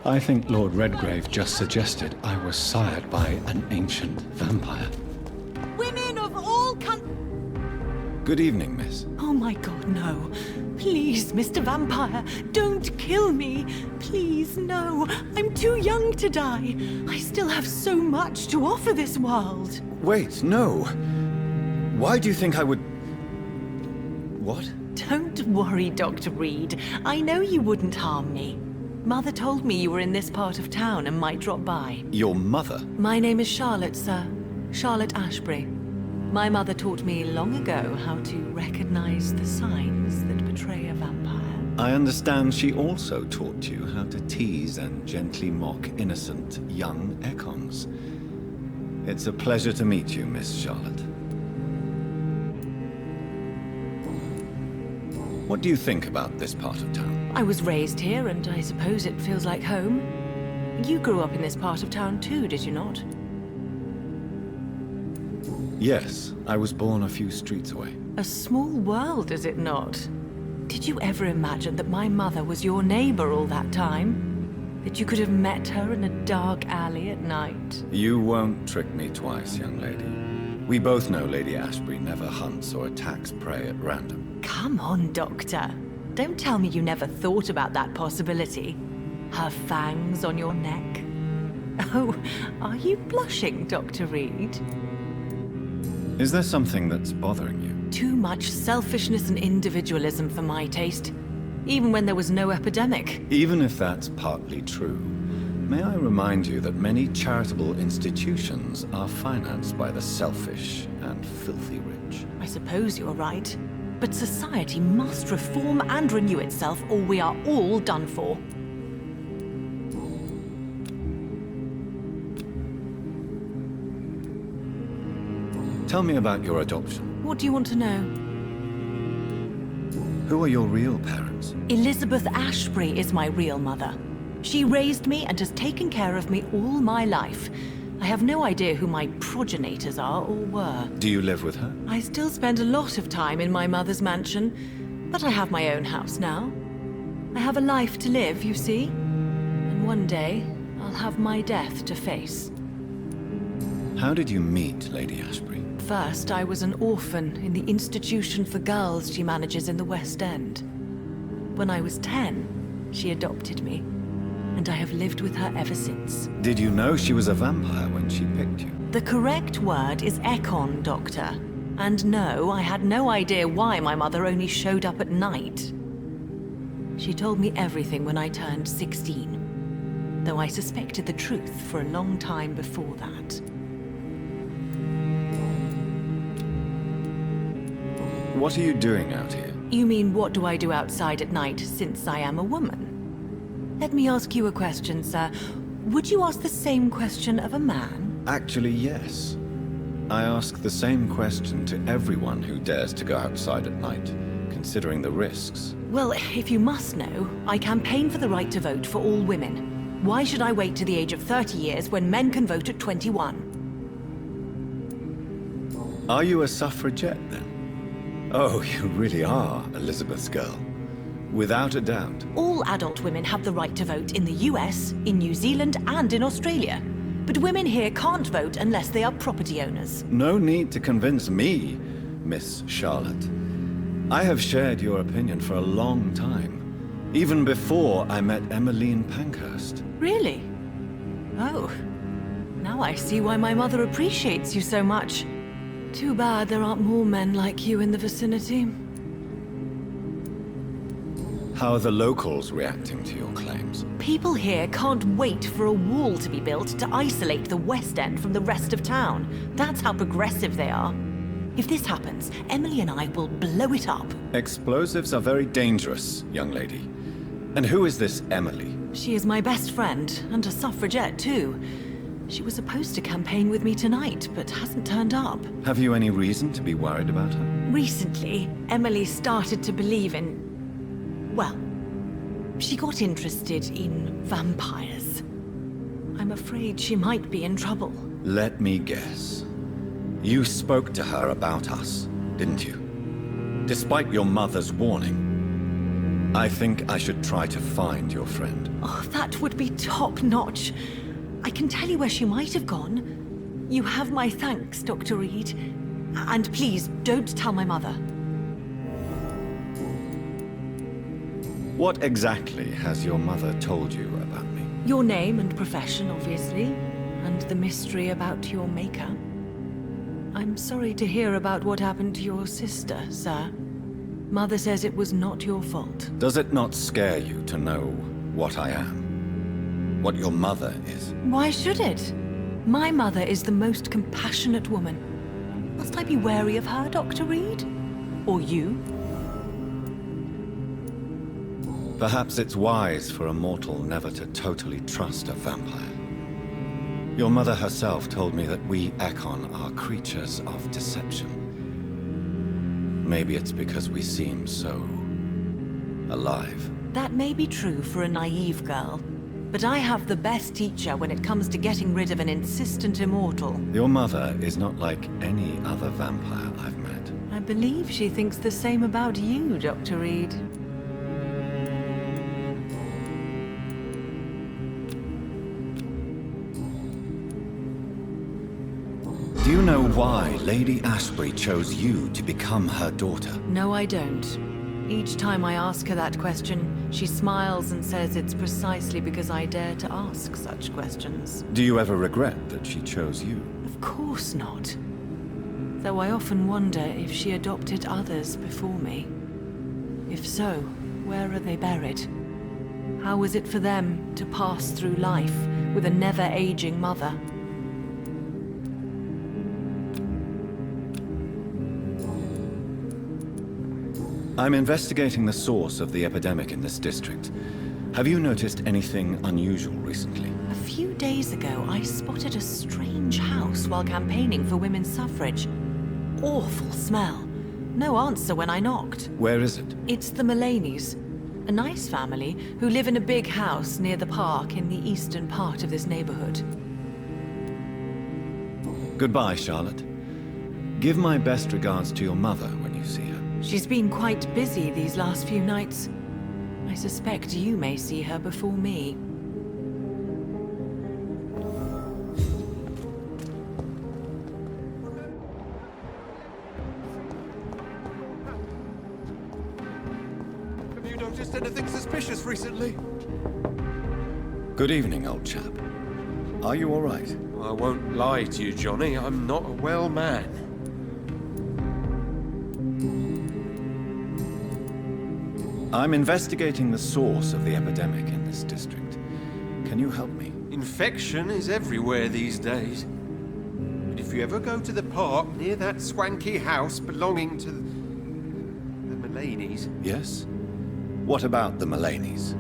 I think Lord Redgrave just suggested I was sired by an ancient vampire. Women of all Good evening, miss. Oh my god, no. Please, Mr. Vampire, don't kill me. Please, no. I'm too young to die. I still have so much to offer this world. Wait, no. Why do you think I would... What? Don't worry, Dr. Reid. I know you wouldn't harm me. Mother told me you were in this part of town and might drop by. Your mother? My name is Charlotte, sir. Charlotte Ashbury. My mother taught me long ago how to recognize the signs that betray a vampire. I understand she also taught you how to tease and gently mock innocent young Ekons. It's a pleasure to meet you, Miss Charlotte. What do you think about this part of town? I was raised here, and I suppose it feels like home. You grew up in this part of town too, did you not? Yes, I was born a few streets away. A small world, is it not? Did you ever imagine that my mother was your neighbor all that time? That you could have met her in a dark alley at night? You won't trick me twice, young lady. We both know Lady Ashbury never hunts or attacks prey at random. Come on, Doctor. Don't tell me you never thought about that possibility. Her fangs on your neck. Oh, are you blushing, Dr. Reid? Is there something that's bothering you? Too much selfishness and individualism for my taste. Even when there was no epidemic. Even if that's partly true, may I remind you that many charitable institutions are financed by the selfish and filthy rich. I suppose you're right. But society must reform and renew itself, or we are all done for. Tell me about your adoption. What do you want to know? Who are your real parents? Elizabeth Ashbury is my real mother. She raised me and has taken care of me all my life. I have no idea who my progenitors are or were. Do you live with her? I still spend a lot of time in my mother's mansion, but I have my own house now. I have a life to live, you see. And one day, I'll have my death to face. How did you meet Lady Ashbury? First, I was an orphan in the institution for girls she manages in the West End. When I was 10, she adopted me, and I have lived with her ever since. Did you know she was a vampire when she picked you? The correct word is Ekon, Doctor. And no, I had no idea why my mother only showed up at night. She told me everything when I turned 16, though I suspected the truth for a long time before that. What are you doing out here? You mean, what do I do outside at night since I am a woman? Let me ask you a question, sir. Would you ask the same question of a man? Actually, yes. I ask the same question to everyone who dares to go outside at night, considering the risks. Well, if you must know, I campaign for the right to vote for all women. Why should I wait to the age of 30 years when men can vote at 21? Are you a suffragette, then? Oh, you really are Elizabeth's girl. Without a doubt. All adult women have the right to vote in the US, in New Zealand, and in Australia. But women here can't vote unless they are property owners. No need to convince me, Miss Charlotte. I have shared your opinion for a long time, even before I met Emmeline Pankhurst. Really? Oh. Now I see why my mother appreciates you so much. Too bad there aren't more men like you in the vicinity. How are the locals reacting to your claims? People here can't wait for a wall to be built to isolate the West End from the rest of town. That's how progressive they are. If this happens, Emily and I will blow it up. Explosives are very dangerous, young lady. And who is this Emily? She is my best friend, and a suffragette too. She was supposed to campaign with me tonight, but hasn't turned up. Have you any reason to be worried about her? Recently, Emily started to believe in... well, she got interested in vampires. I'm afraid she might be in trouble. Let me guess. You spoke to her about us, didn't you? Despite your mother's warning. I think I should try to find your friend. Oh, that would be top-notch. I can tell you where she might have gone. You have my thanks, Dr. Reid. And please, don't tell my mother. What exactly has your mother told you about me? Your name and profession, obviously, and the mystery about your maker. I'm sorry to hear about what happened to your sister, sir. Mother says it was not your fault. Does it not scare you to know what I am? What your mother is? Why should it? My mother is the most compassionate woman. Must I be wary of her, Dr. Reid? Or you? Perhaps it's wise for a mortal never to totally trust a vampire. Your mother herself told me that we Ekon are creatures of deception. Maybe it's because we seem so alive. That may be true for a naive girl, but I have the best teacher when it comes to getting rid of an insistent immortal. Your mother is not like any other vampire I've met. I believe she thinks the same about you, Dr. Reid. Do you know why Lady Ashbury chose you to become her daughter? No, I don't. Each time I ask her that question, she smiles and says it's precisely because I dare to ask such questions. Do you ever regret that she chose you? Of course not. Though I often wonder if she adopted others before me. If so, where are they buried? How was it for them to pass through life with a never-aging mother? I'm investigating the source of the epidemic in this district. Have you noticed anything unusual recently? A few days ago, I spotted a strange house while campaigning for women's suffrage. Awful smell. No answer when I knocked. Where is it? It's the Mullaneys, a nice family who live in a big house near the park in the eastern part of this neighborhood. Goodbye, Charlotte. Give my best regards to your mother when you see her. She's been quite busy these last few nights. I suspect you may see her before me. Have you noticed anything suspicious recently? Good evening, old chap. Are you all right? I won't lie to you, Johnny. I'm not a well man. I'm investigating the source of the epidemic in this district. Can you help me? Infection is everywhere these days. But if you ever go to the park near that swanky house belonging to the Mullaneys... Yes? What about the Mullaneys?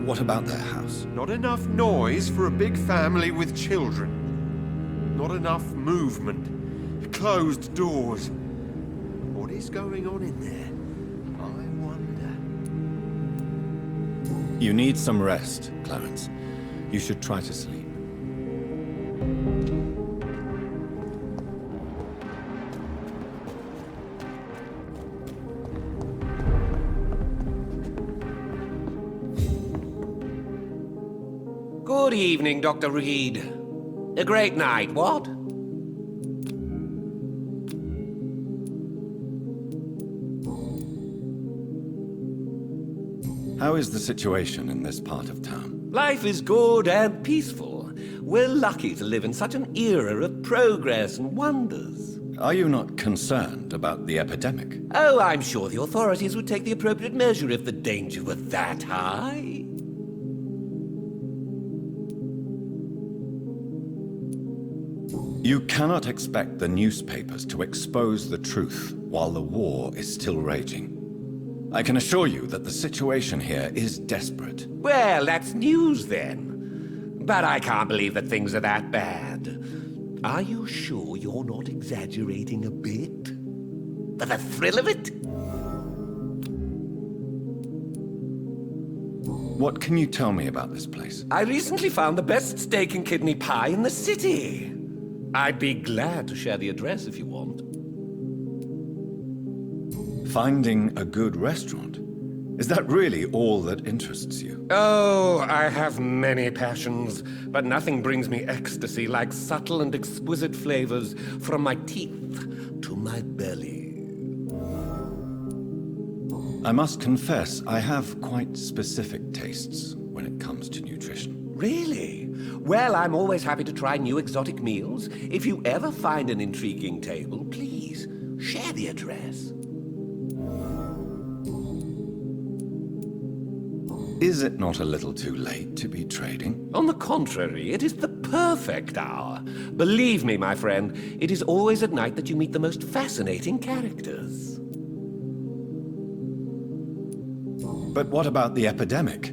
What about their house? Not enough noise for a big family with children. Not enough movement. Closed doors. What is going on in there? I wonder. You need some rest, Clarence. You should try to sleep. Good evening, Dr. Reid. A great night, what? How is the situation in this part of town? Life is good and peaceful. We're lucky to live in such an era of progress and wonders. Are you not concerned about the epidemic? Oh, I'm sure the authorities would take the appropriate measure if the danger were that high. You cannot expect the newspapers to expose the truth while the war is still raging. I can assure you that the situation here is desperate. Well, that's news then. But I can't believe that things are that bad. Are you sure you're not exaggerating a bit? For the thrill of it? What can you tell me about this place? I recently found the best steak and kidney pie in the city. I'd be glad to share the address if you want. Finding a good restaurant? Is that really all that interests you? Oh, I have many passions, but nothing brings me ecstasy like subtle and exquisite flavors from my teeth to my belly. I must confess, I have quite specific tastes when it comes to nutrition. Really? Well, I'm always happy to try new exotic meals. If you ever find an intriguing table, please share the address. Is it not a little too late to be trading? On the contrary, it is the perfect hour. Believe me, my friend, it is always at night that you meet the most fascinating characters. But what about the epidemic?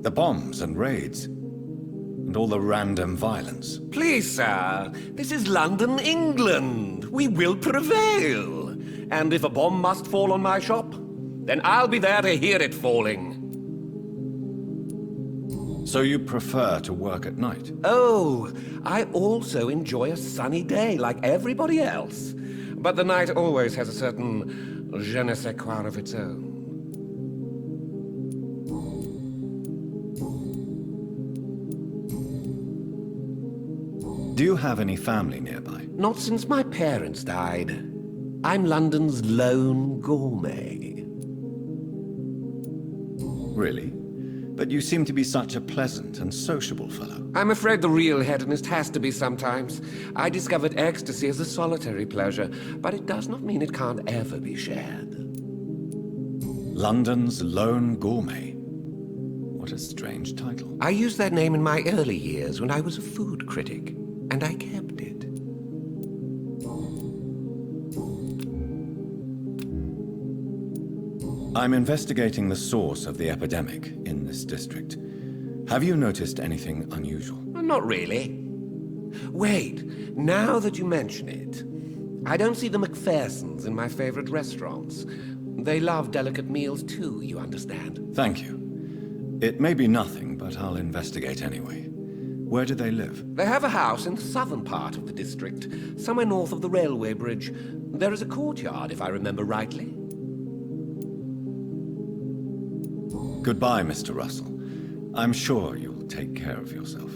The bombs and raids? And all the random violence? Please, sir, this is London, England. We will prevail. And if a bomb must fall on my shop, then I'll be there to hear it falling. So you prefer to work at night? Oh, I also enjoy a sunny day like everybody else. But the night always has a certain je ne sais quoi of its own. Do you have any family nearby? Not since my parents died. I'm London's lone gourmet. Really? But you seem to be such a pleasant and sociable fellow. I'm afraid the real hedonist has to be sometimes. I discovered ecstasy as a solitary pleasure, but it does not mean it can't ever be shared. London's lone gourmet. What a strange title. I used that name in my early years when I was a food critic, and I kept it. I'm investigating the source of the epidemic in this district. Have you noticed anything unusual? Not really. Wait, now that you mention it, I don't see the McPhersons in my favorite restaurants. They love delicate meals too, you understand. Thank you. It may be nothing, but I'll investigate anyway. Where do they live? They have a house in the southern part of the district, somewhere north of the railway bridge. There is a courtyard, if I remember rightly. Goodbye, Mr. Russell. I'm sure you'll take care of yourself.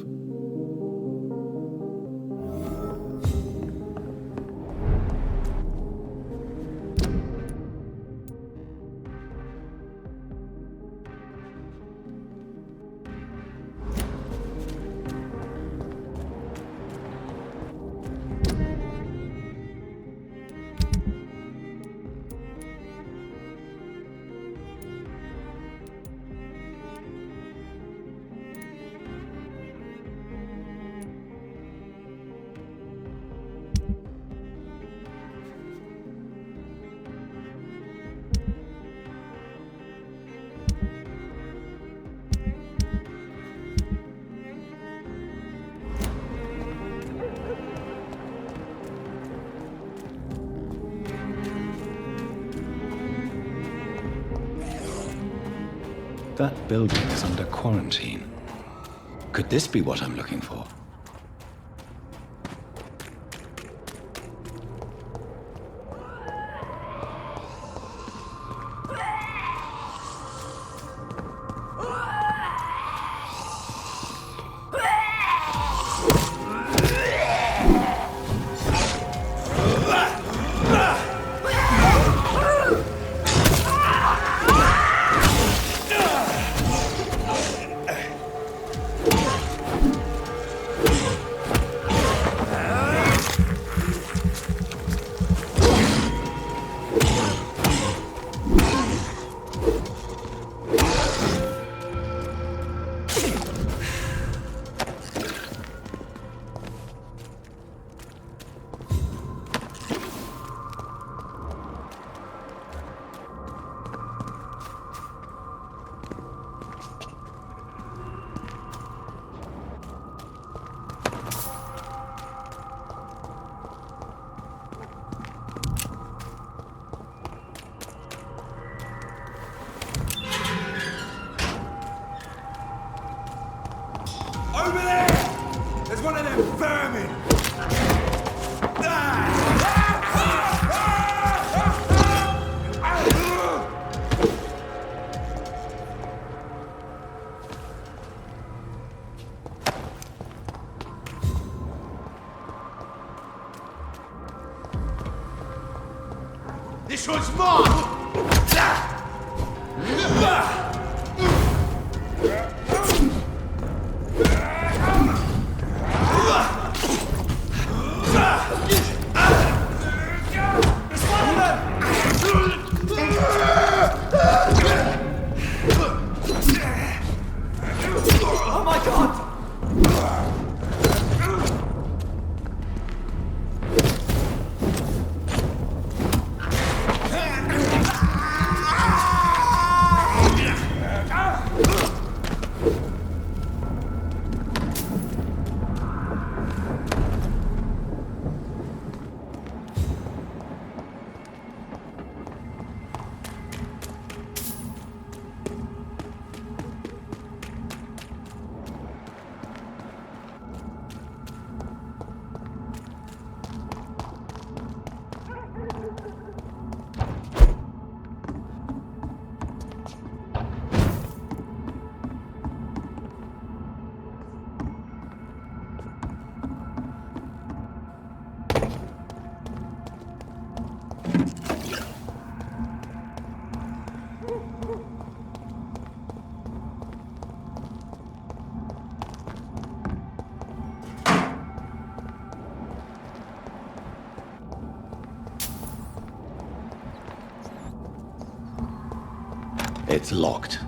That building is under quarantine. Could this be what I'm looking for? Over there! There's one of them vermin! This one's mine! Oh my god! It's locked.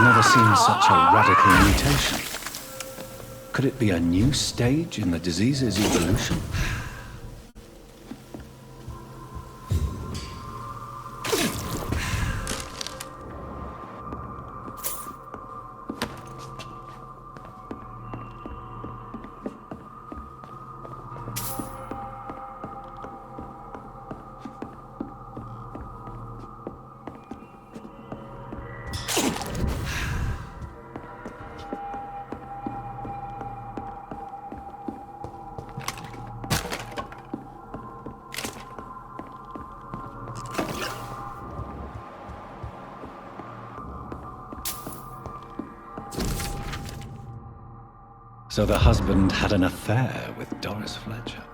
I've never seen such a radical mutation. Could it be a new stage in the disease's evolution? So the husband had an affair with Doris Fletcher.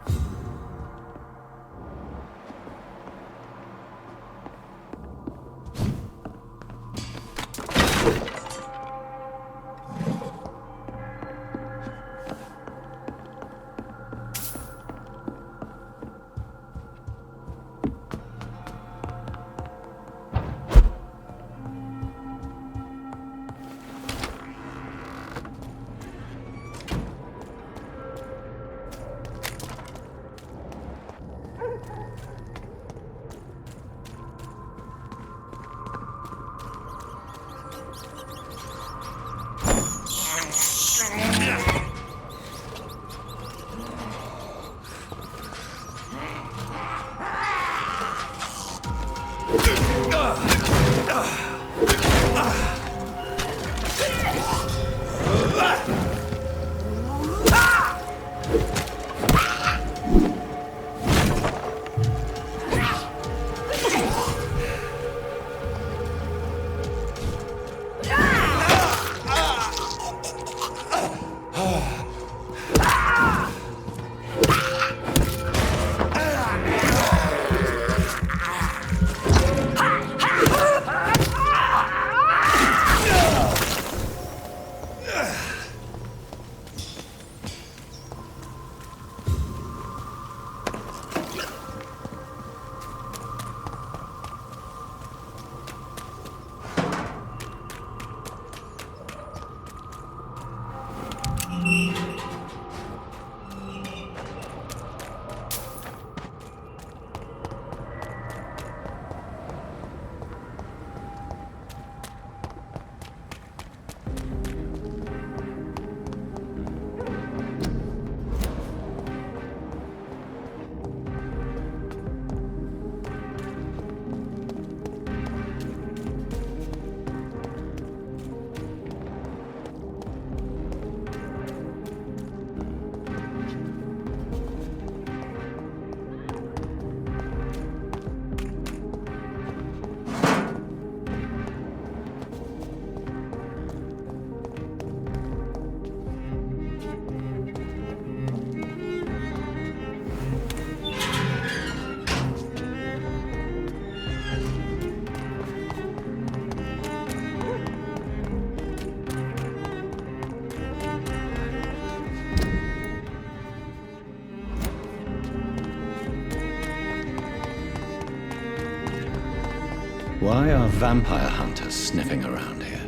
Why are vampire hunters sniffing around here?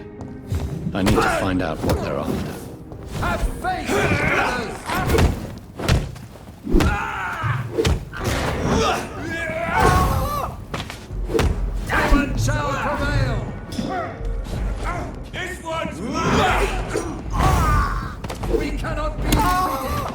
I need to find out what they're after. Have faith, brothers! Heaven shall prevail! This one's mine! We cannot be defeated!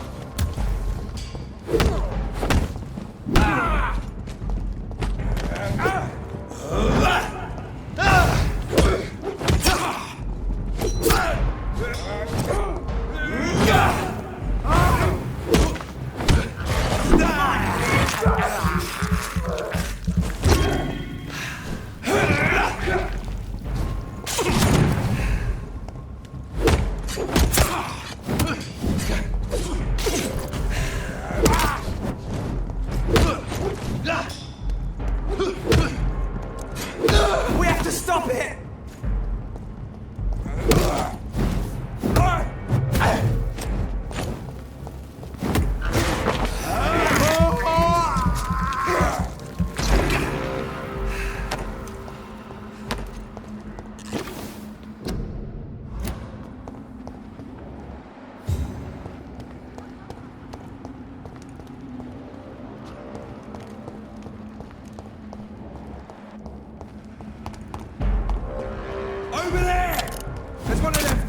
We have to stop it! Over there! There's one of them!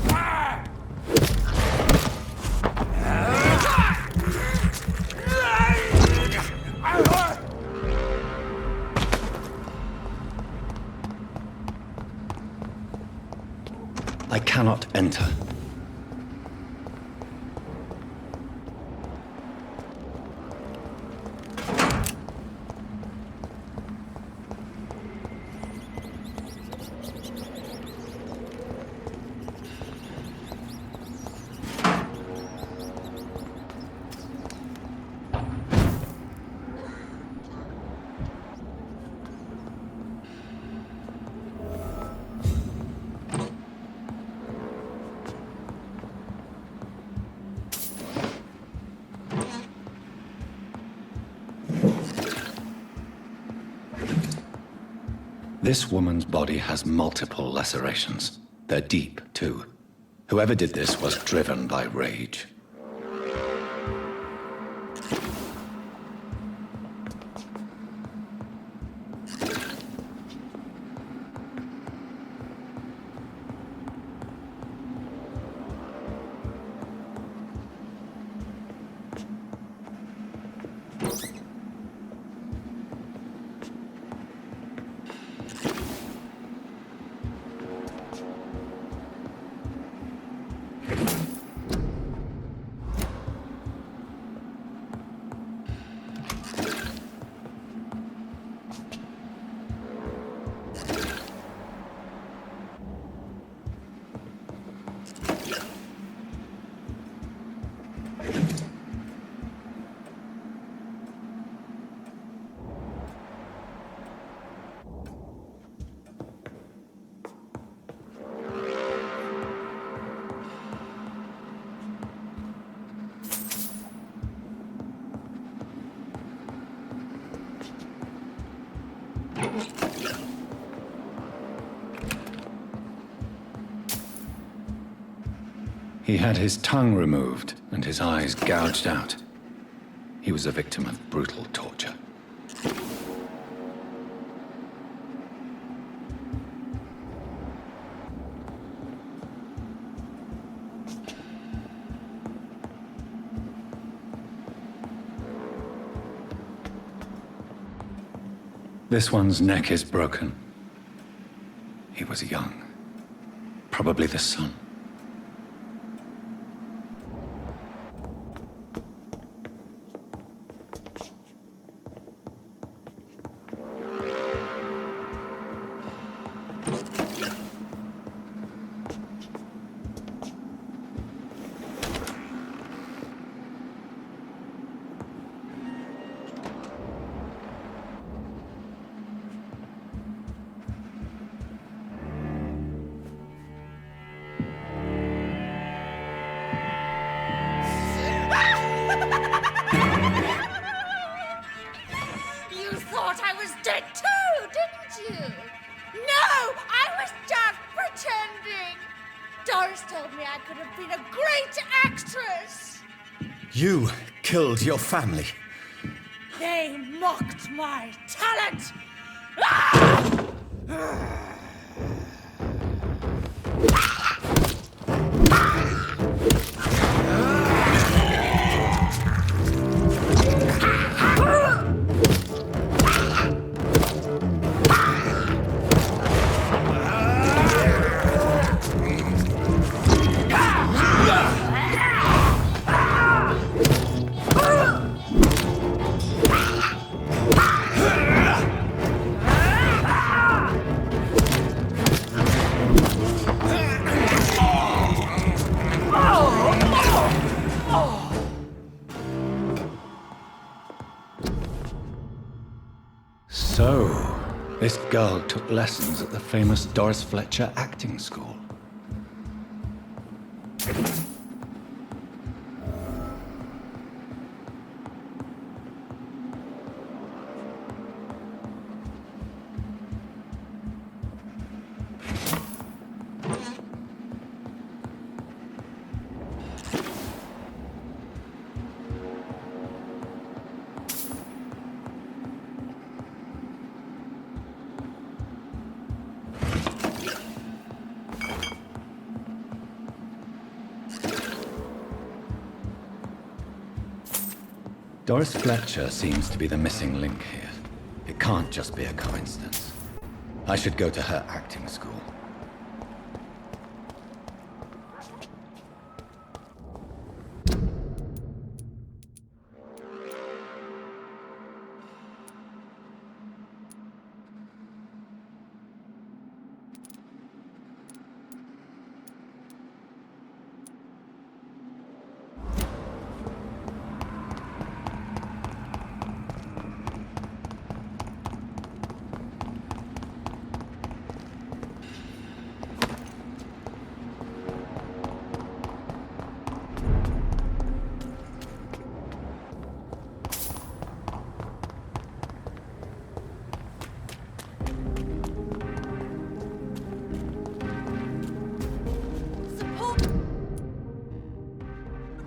I cannot enter. This woman's body has multiple lacerations. They're deep, too. Whoever did this was driven by rage. He had his tongue removed and his eyes gouged out. He was a victim of brutal torture. This one's neck is broken. He was young. Probably the son. You thought I was dead too, didn't you? Doris told me I could have been a great actress. You killed your family. They mocked my talent. Ah! So, this girl took lessons at the famous Doris Fletcher acting school. Doris Fletcher seems to be the missing link here. It can't just be a coincidence. I should go to her acting school.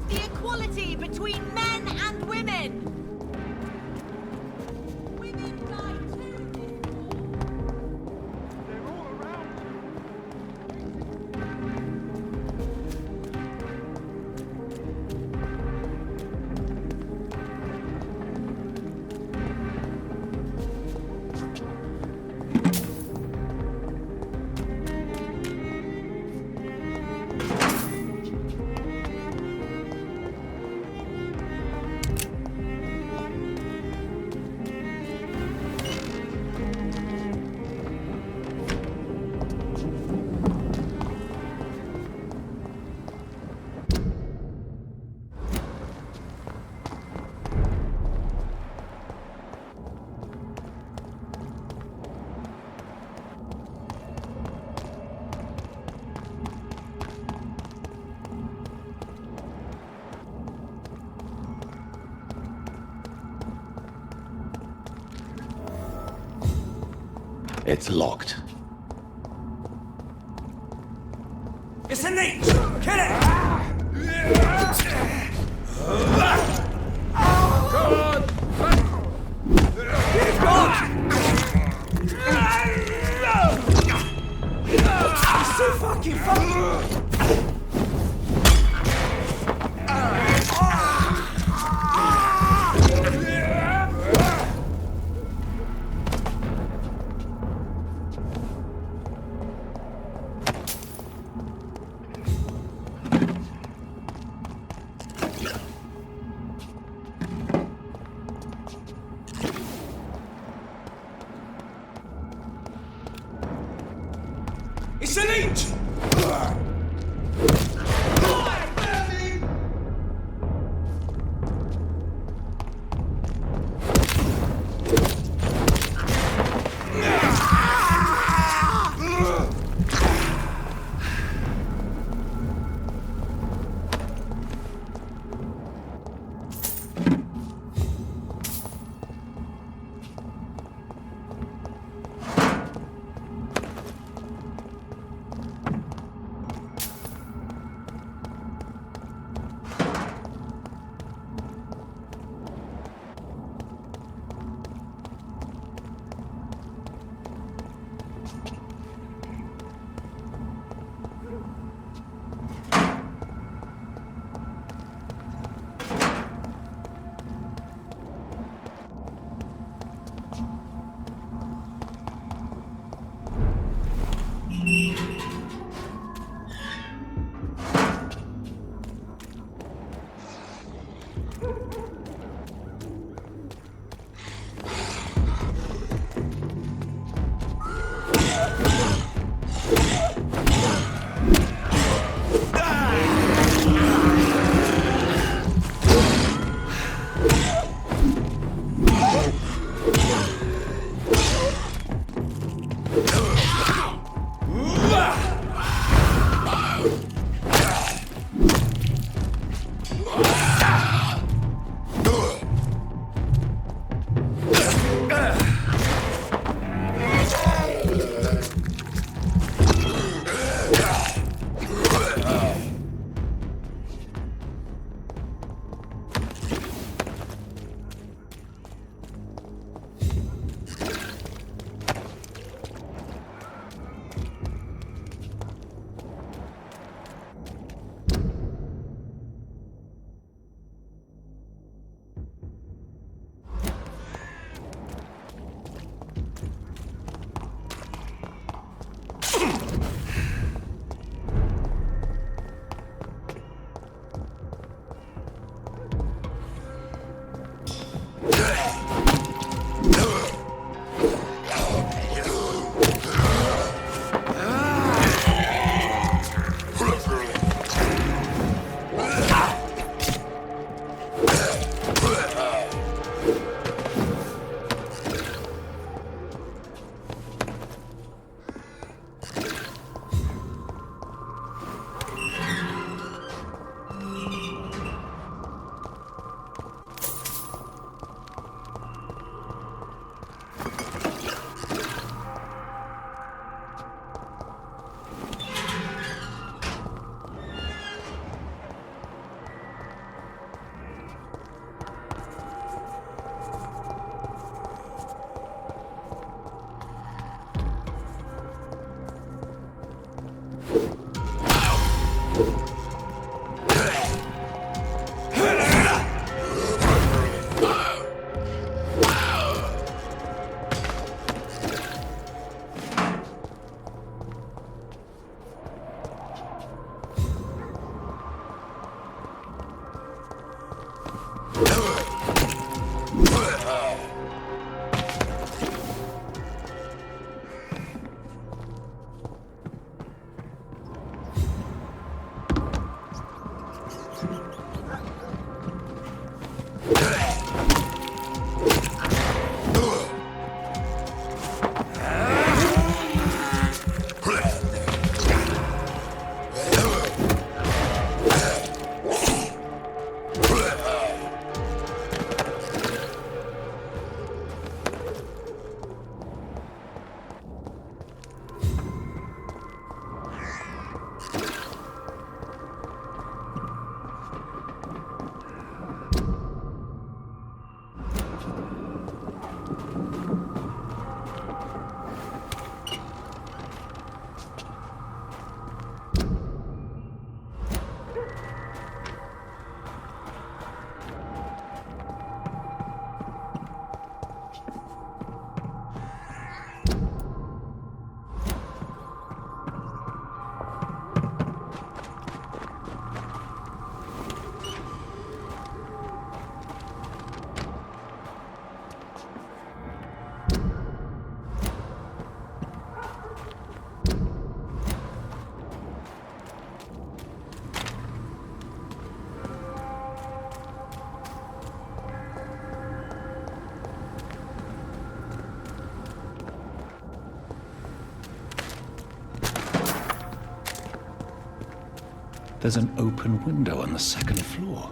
The equality between men and women. Women die too. They're all around. It's locked. It's a leech! Kill it! It's so fucking funny! It's a leech! There's an open window on the second floor.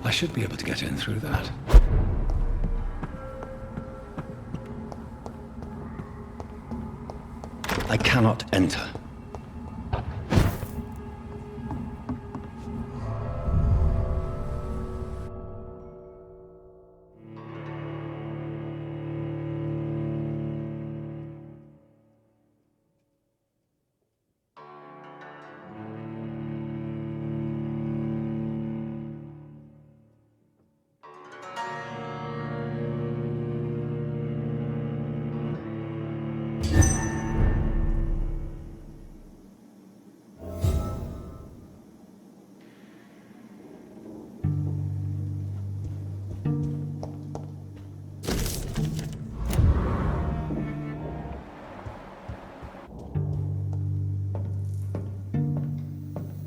I should be able to get in through that. I cannot enter.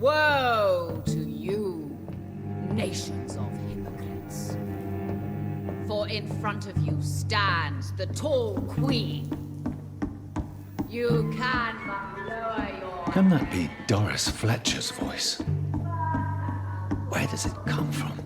Woe to you, nations of hypocrites. For in front of you stands the tall queen, You can but lower your... Can that be Doris Fletcher's voice? Where does it come from?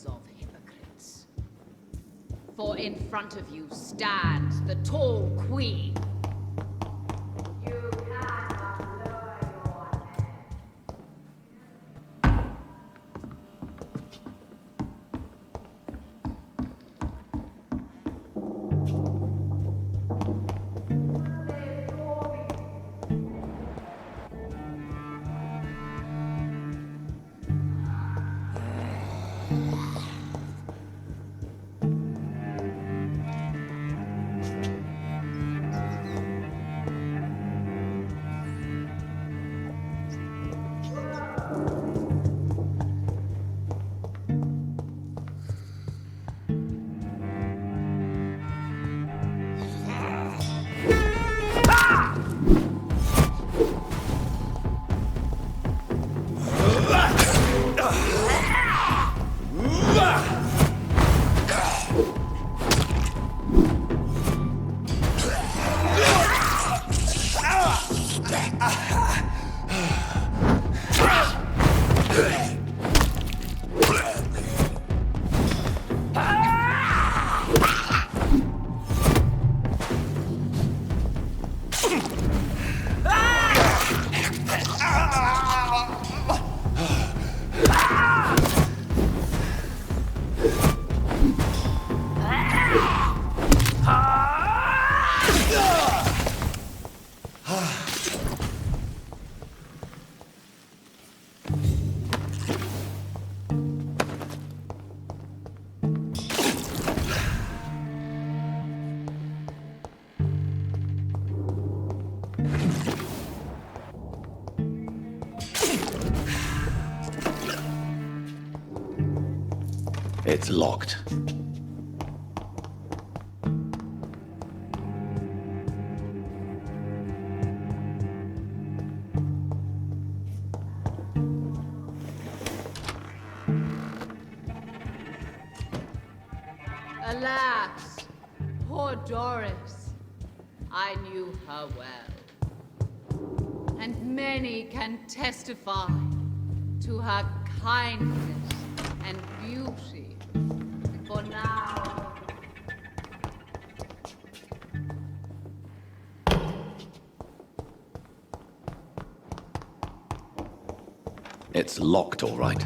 of hypocrites. For in front of you stands the tall queen. You cannot lower your head. It's locked. Alas, poor Doris. I knew her well. And many can testify to her kindness and beauty. For now... It's locked, all right.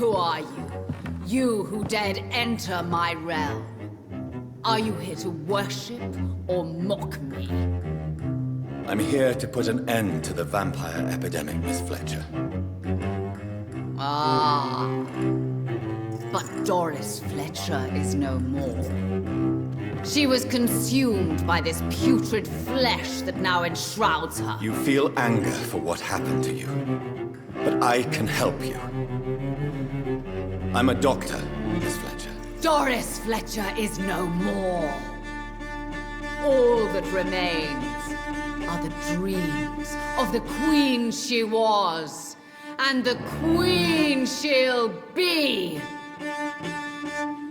Who are you? You who dared enter my realm? Are you here to worship or mock me? I'm here to put an end to the vampire epidemic, Miss Fletcher. Ah. But Doris Fletcher is no more. She was consumed by this putrid flesh that now enshrouds her. You feel anger for what happened to you. But I can help you. I'm a doctor, Miss Fletcher. Doris Fletcher is no more. All that remains are the dreams of the queen she was, and the queen she'll be.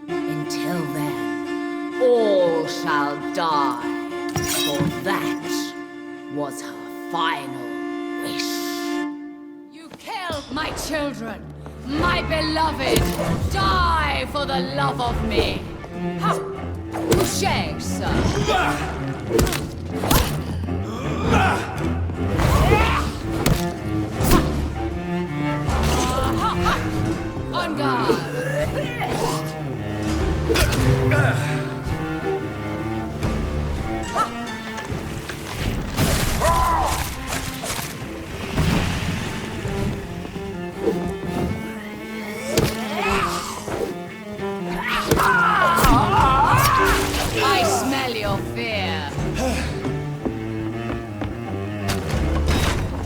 Until then, all shall die, for that was her final wish. You killed my children, my beloved. Die for the love of me. Ha! Touché, sir. On guard. I smell your fear.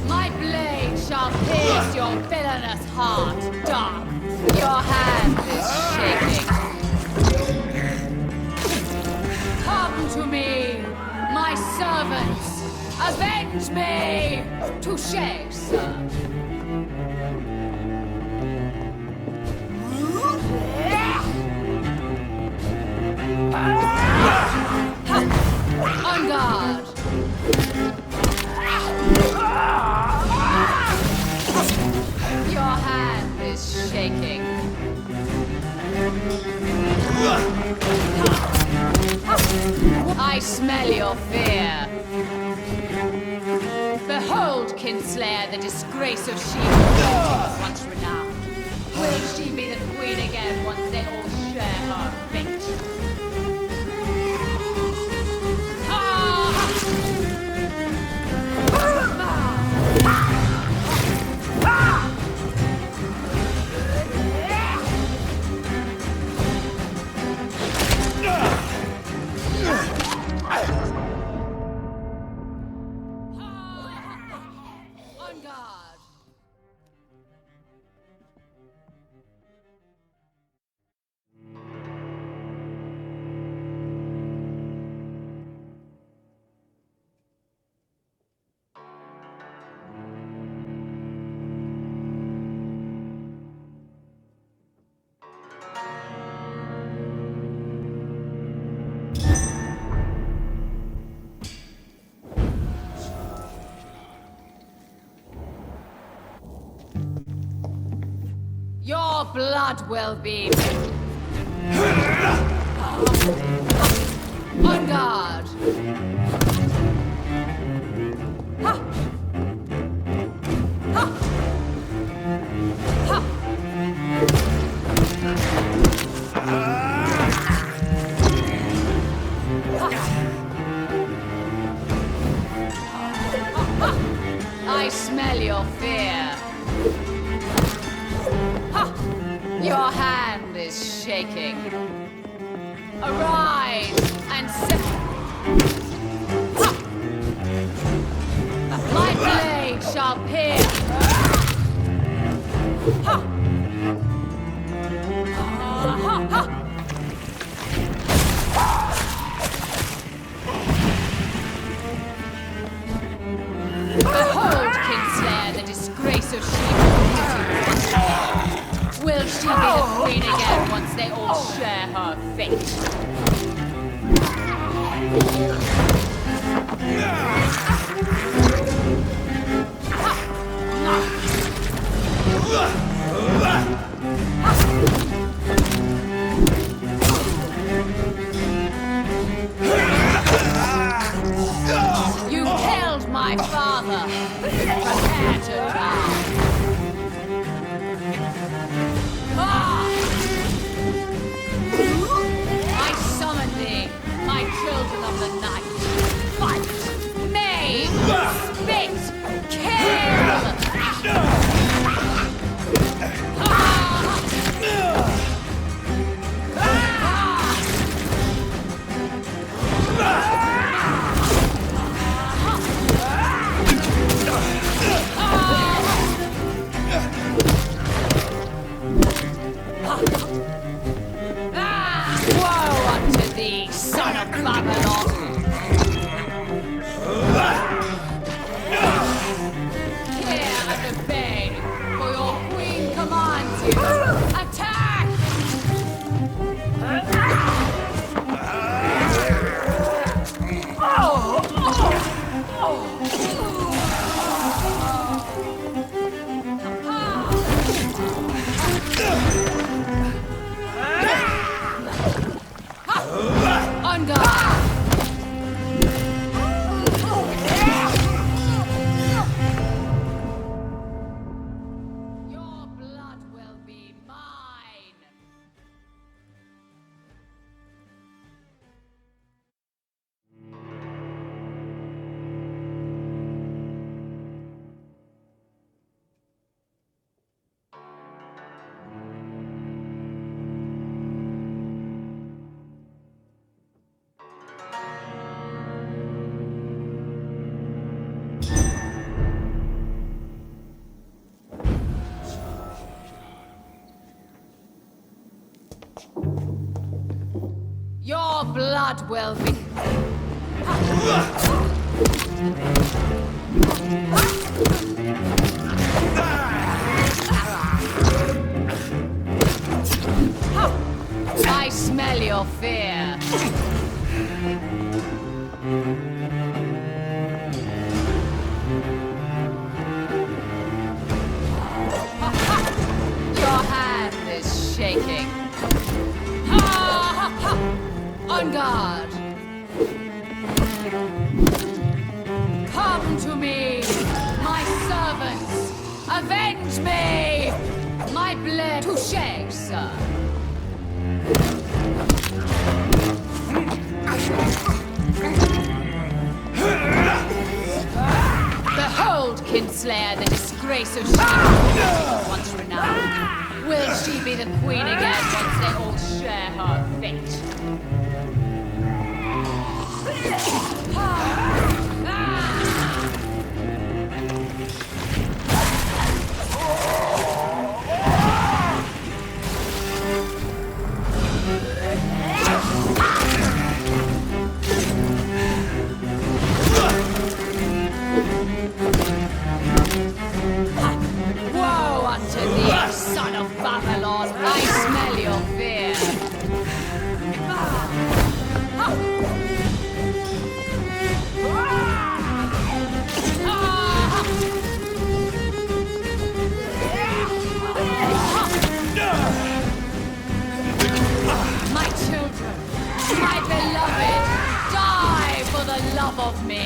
My blade shall pierce your villainous heart, Dark. Your hand is shaking. Come to me, my servants. Avenge me! Touché, sir. On guard. Your hand is shaking. I smell your fear. Behold, Kinslayer, the disgrace of she who was once renowned. Will she be the queen again once they all share her fate? On guard. Your blood will be on guard. Ha! Ha! Ha! I smell your fear. Your hand is shaking. Arise and sit. My blade shall pierce. Ha! Ha! Ha! Behold, Kinslayer, the disgrace of she. Will she be the queen again once they all share her fate? You killed my father. Prepare to die. I summon thee, my children of the night. Fight, maim, spit, Vampyr! Hear and obey, for your queen commands you. Attack! On guard! Your blood will be mine! Your blood will be... I smell your fear. Your hand is shaking. On guard! Come to me, my servants! Avenge me! My blade... Touché, sir. Behold, Kinslayer, the disgrace of She, once renowned. Will she be the queen again once they all share her fate? Woe unto thee, son of Babylon! I smell your fear! My children, my beloved, die for the love of me!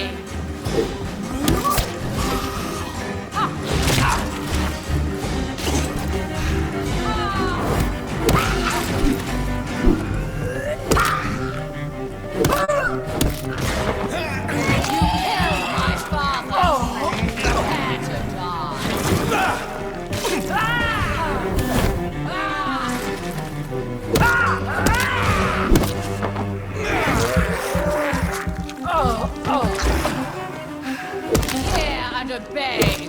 Obey.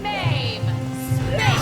Name, spit,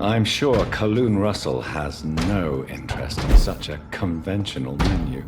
I'm sure Kaloon Russell has no interest in such a conventional menu.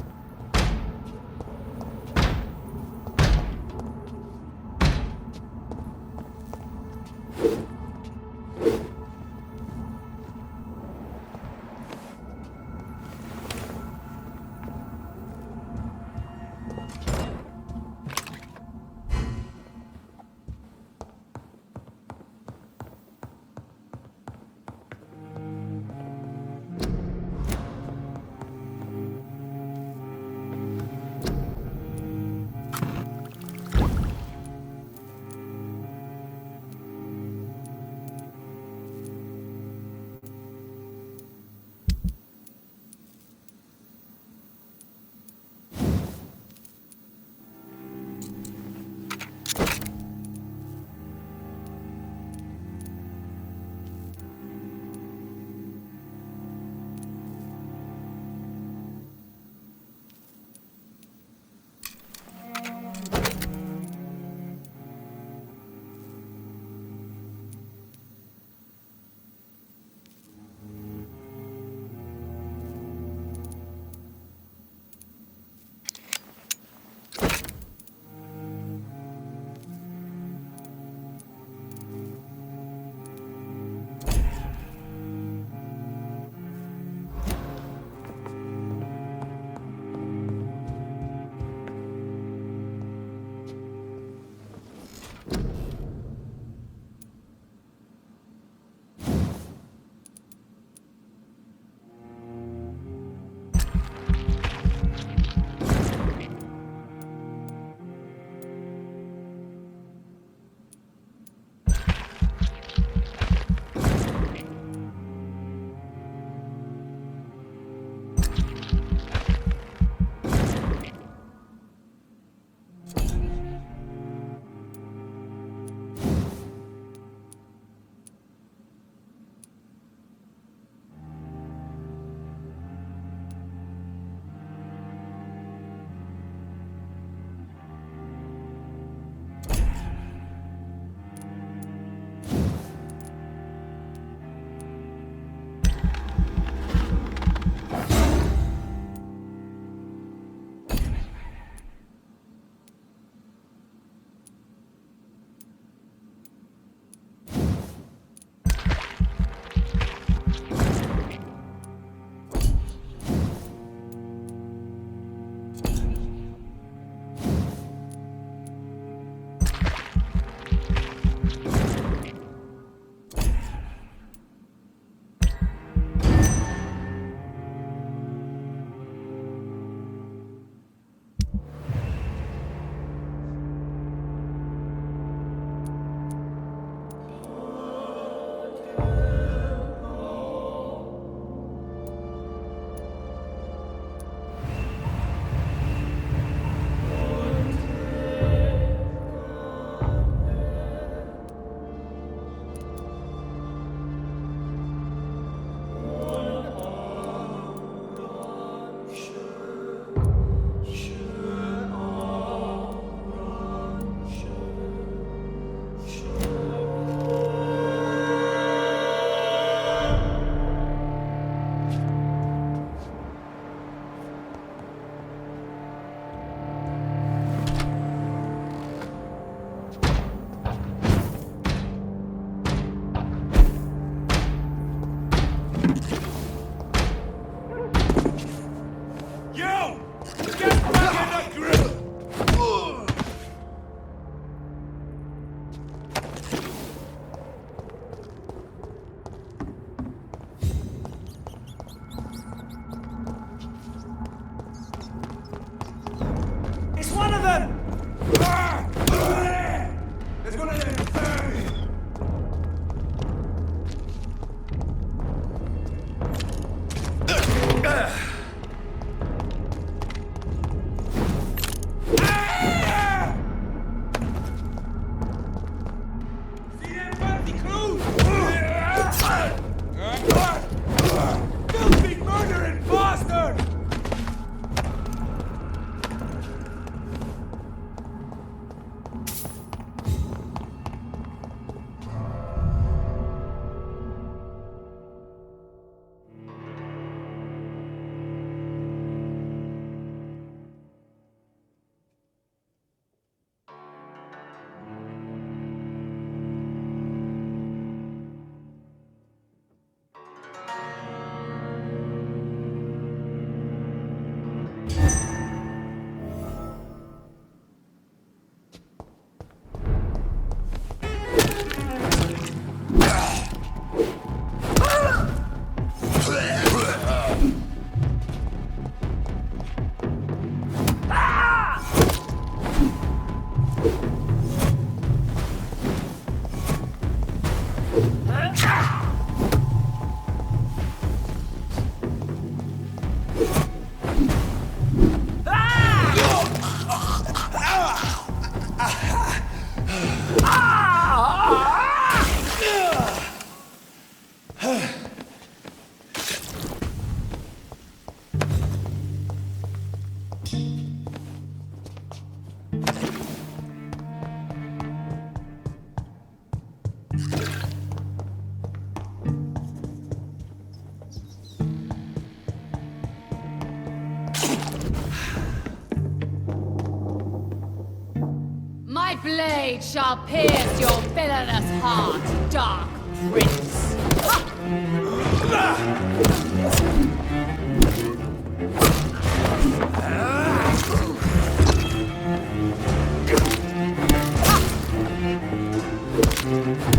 blade shall pierce your villainous heart, Dark Prince.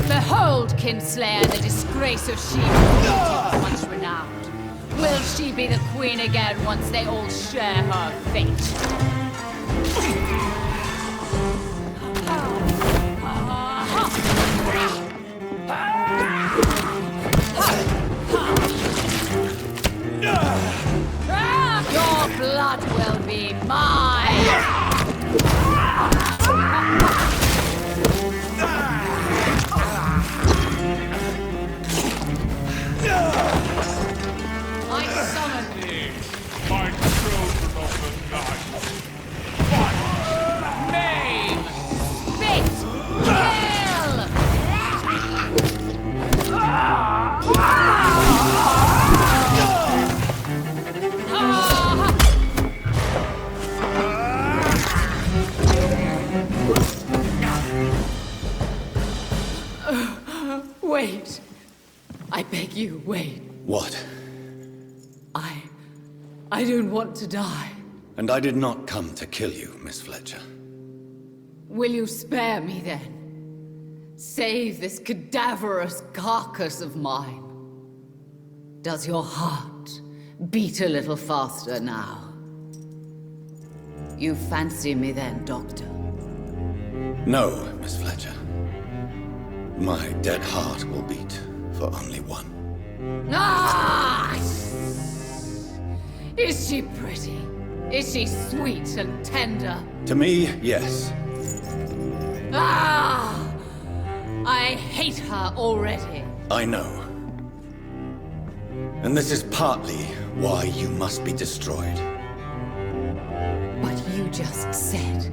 Behold, Kinslayer, the disgrace of She-Hulk, once renowned. Will she be the queen again once they all share her fate? Your blood will be mine! I summon thee! My children of the night. Fight! Maim! Spit! Kill! Wait. I beg you, wait. What? I don't want to die. And I did not come to kill you, Miss Fletcher. Will you spare me then? Save this cadaverous carcass of mine. Does your heart beat a little faster now? You fancy me then, Doctor? No, Miss Fletcher. My dead heart will beat for only one. Ah! Is she pretty? Is she sweet and tender? To me, yes. Ah! I hate her already. I know. And this is partly why you must be destroyed. But you just said...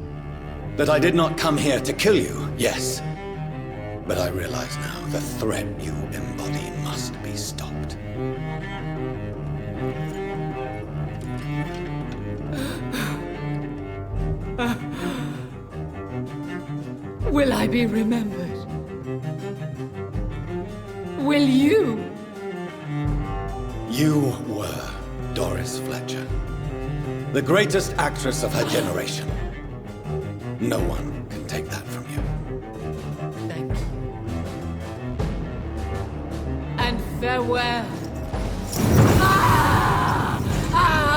That I did not come here to kill you, yes. But I realize now the threat you embody must be stopped. Will I be remembered? Will you? You were Doris Fletcher. The greatest actress of her generation. No one can take that from you. Thank you. And farewell. Ah! Ah!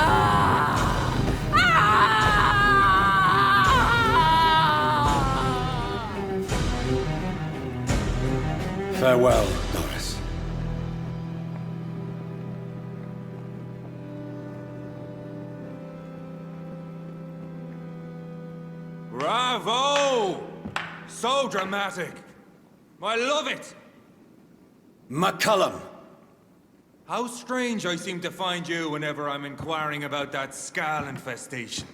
Ah! Farewell, Doris. Bravo! So dramatic. I love it. McCullum! How strange I seem to find you whenever I'm inquiring about that Skal infestation.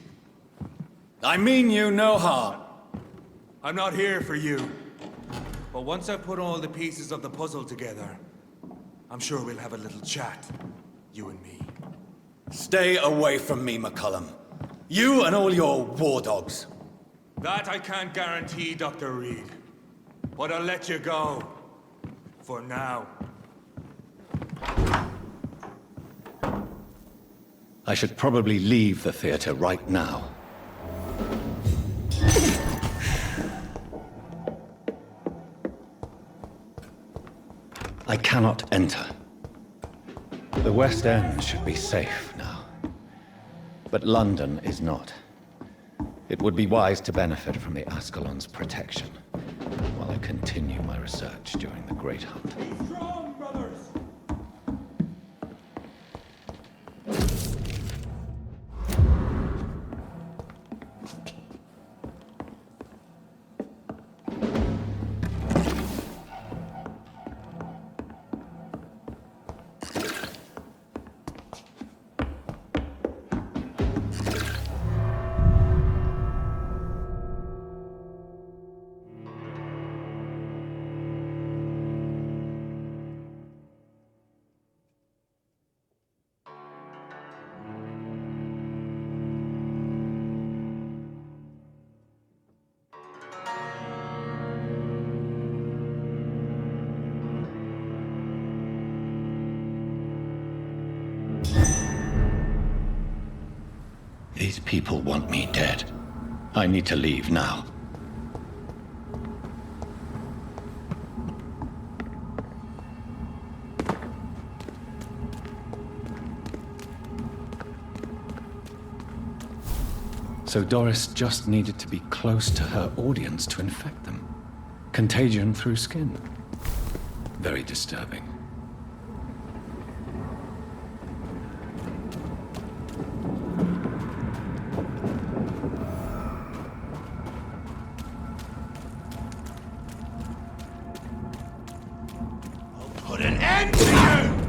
I mean you no harm. I'm not here for you. But once I've put all the pieces of the puzzle together, I'm sure we'll have a little chat, you and me. Stay away from me, McCullum. You and all your war dogs. That I can't guarantee, Dr. Reid. But I'll let you go. For now. I should probably leave the theater right now. I cannot enter. The West End should be safe now. But London is not. It would be wise to benefit from the Ascalon's protection, while I continue my research during the Great Hunt. Be strong, brothers! people want me dead. I need to leave now. So Doris just needed to be close to her audience to infect them. Contagion through skin. Very disturbing. Put an end to you!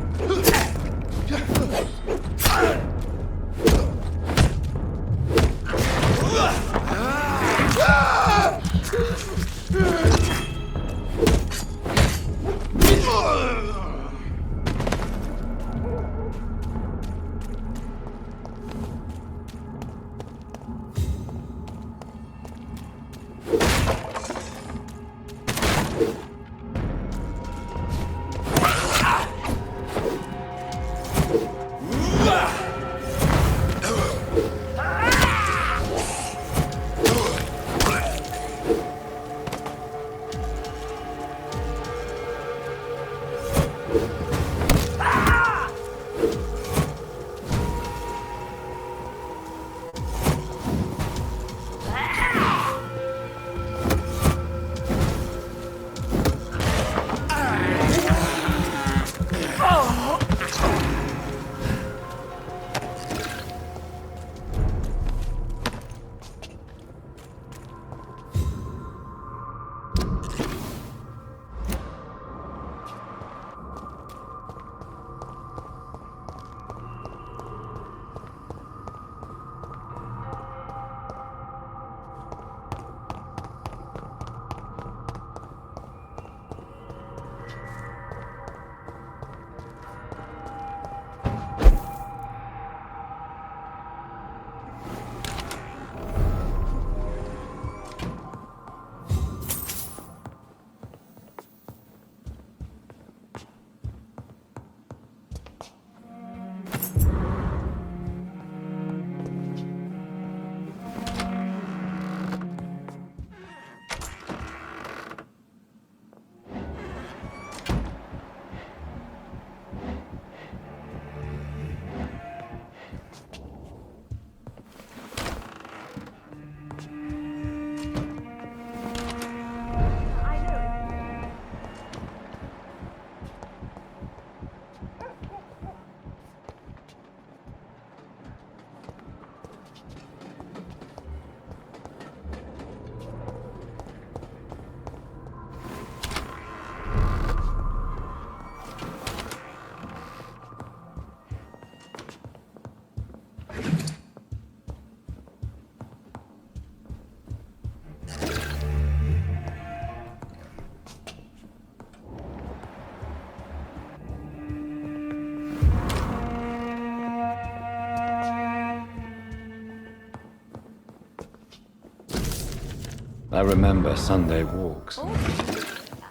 I remember Sunday walks. Oh,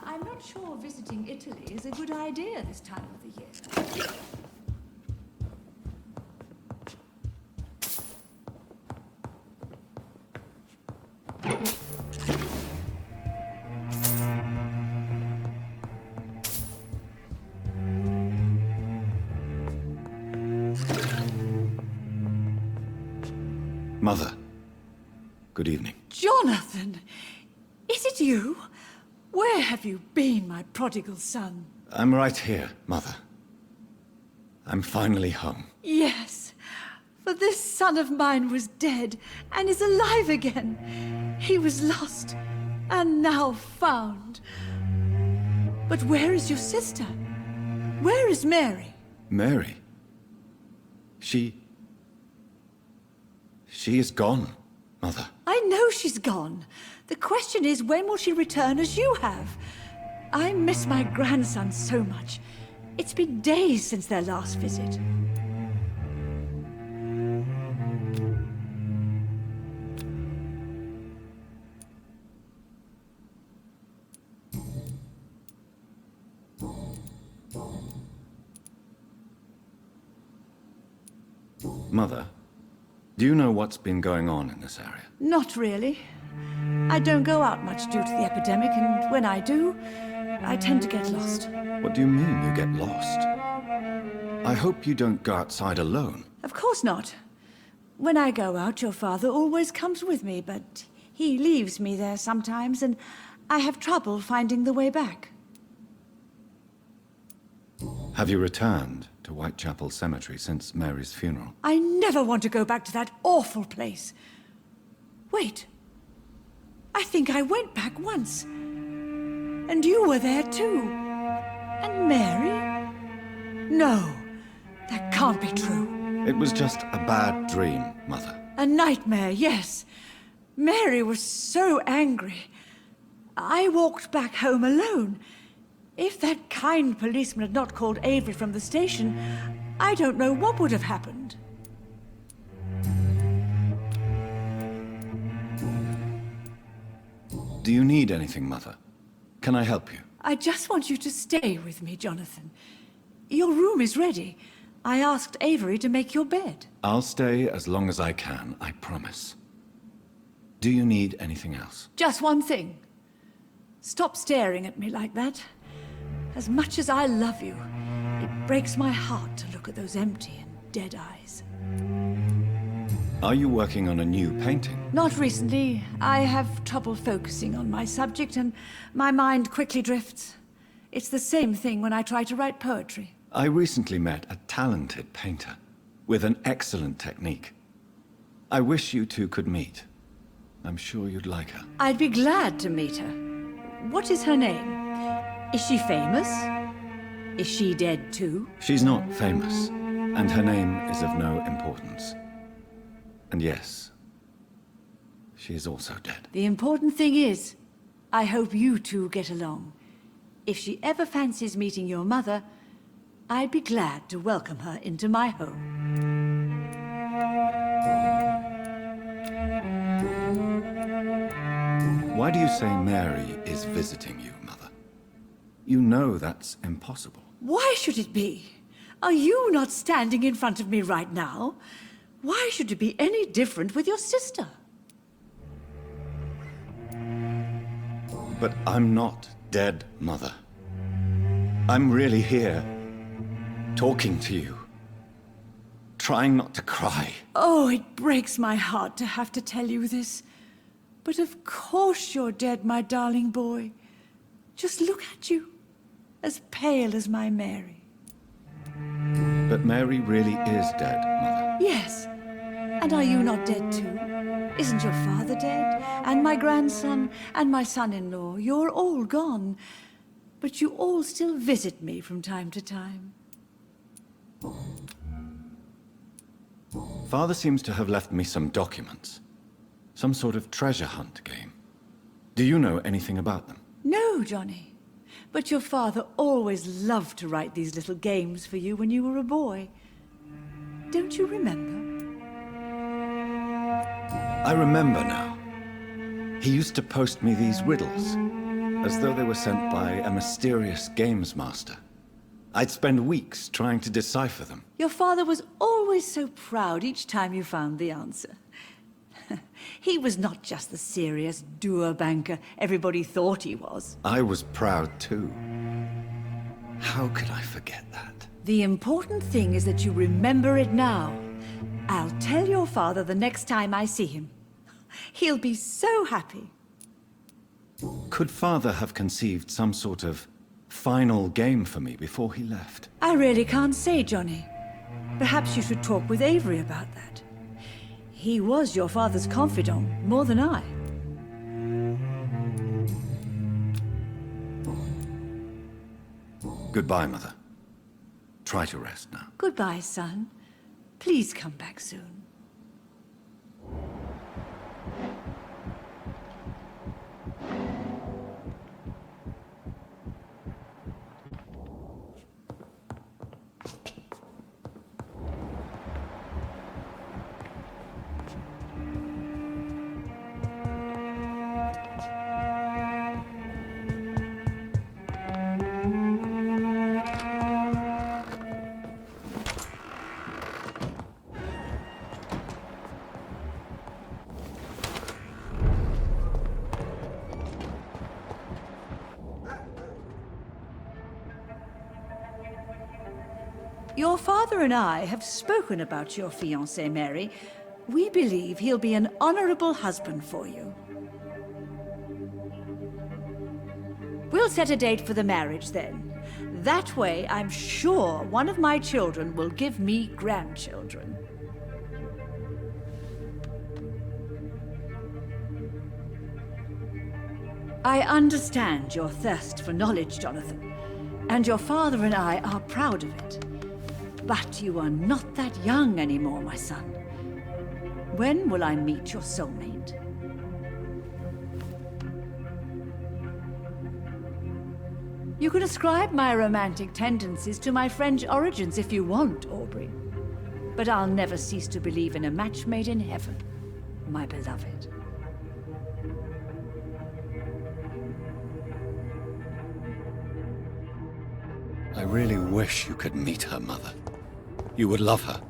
I'm not sure visiting Italy is a good idea this time of the year. Mother, good evening. Jonathan! Is it you? Where have you been, my prodigal son? I'm right here, Mother. I'm finally home. Yes, for this son of mine was dead and is alive again. He was lost and now found. But where is your sister? Where is Mary? Mary? She is gone, Mother. I know she's gone. The question is, when will she return as you have? I miss my grandson so much. It's been days since their last visit. Mother, Do you know what's been going on in this area? Not really. I don't go out much due to the epidemic, and when I do, I tend to get lost. What do you mean you get lost? I hope you don't go outside alone. Of course not. When I go out, your father always comes with me, but he leaves me there sometimes, and I have trouble finding the way back. Have you returned to Whitechapel Cemetery since Mary's funeral? I never want to go back to that awful place. Wait. I think I went back once. And you were there too. And Mary? No, that can't be true. It was just a bad dream, Mother. A nightmare, yes. Mary was so angry. I walked back home alone. If that kind policeman had not called Avery from the station, I don't know what would have happened. Do you need anything, Mother? Can I help you? I just want you to stay with me, Jonathan. Your room is ready. I asked Avery to make your bed. I'll stay as long as I can, I promise. Do you need anything else? Just one thing. Stop staring at me like that. As much as I love you, it breaks my heart to look at those empty and dead eyes. Are you working on a new painting? Not recently. I have trouble focusing on my subject, and my mind quickly drifts. It's the same thing when I try to write poetry. I recently met a talented painter with an excellent technique. I wish you two could meet. I'm sure you'd like her. I'd be glad to meet her. What is her name? Is she famous? Is she dead too? She's not famous, and her name is of no importance. And yes, she is also dead. The important thing is, I hope you two get along. If she ever fancies meeting your mother, I'd be glad to welcome her into my home. Why do you say Mary is visiting you, Mother? You know that's impossible. Why should it be? Are you not standing in front of me right now? Why should it be any different with your sister? But I'm not dead, Mother. I'm really here, talking to you, trying not to cry. Oh, it breaks my heart to have to tell you this. But of course you're dead, my darling boy. Just look at you, as pale as my Mary. But Mary really is dead, Mother. Yes. And are you not dead too? Isn't your father dead? And my grandson? And my son-in-law? You're all gone. But you all still visit me from time to time. Father seems to have left me some documents. Some sort of treasure hunt game. Do you know anything about them? No, Johnny. But your father always loved to write these little games for you when you were a boy. Don't you remember? I remember now. He used to post me these riddles, as though they were sent by a mysterious games master. I'd spend weeks trying to decipher them. Your father was always so proud each time you found the answer. He was not just the serious doer banker everybody thought he was. I was proud too. How could I forget that? The important thing is that you remember it now. I'll tell your father the next time I see him. He'll be so happy. Could Father have conceived some sort of final game for me before he left? I really can't say, Johnny. Perhaps you should talk with Avery about that. He was your father's confidant, more than I. Goodbye, Mother. Try to rest now. Goodbye, son. Please come back soon. Your father and I have spoken about your fiancé, Mary. We believe he'll be an honorable husband for you. We'll set a date for the marriage then. That way, I'm sure one of my children will give me grandchildren. I understand your thirst for knowledge, Jonathan, and your father and I are proud of it. But you are not that young anymore, my son. When will I meet your soulmate? You can ascribe my romantic tendencies to my French origins if you want, Aubrey. But I'll never cease to believe in a match made in heaven, my beloved. I really wish you could meet her, Mother. You would love her.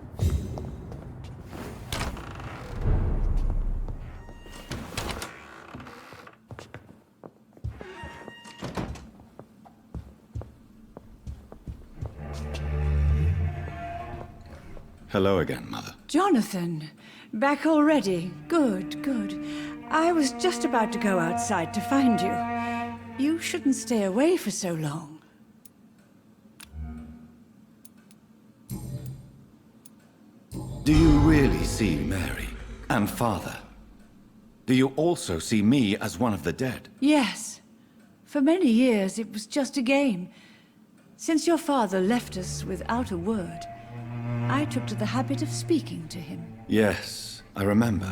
Hello again, Mother. Jonathan, back already. Good, good. I was just about to go outside to find you. You shouldn't stay away for so long. Do you really see Mary and Father? Do you also see me as one of the dead? Yes. For many years, it was just a game. Since your father left us without a word, I took to the habit of speaking to him. Yes, I remember.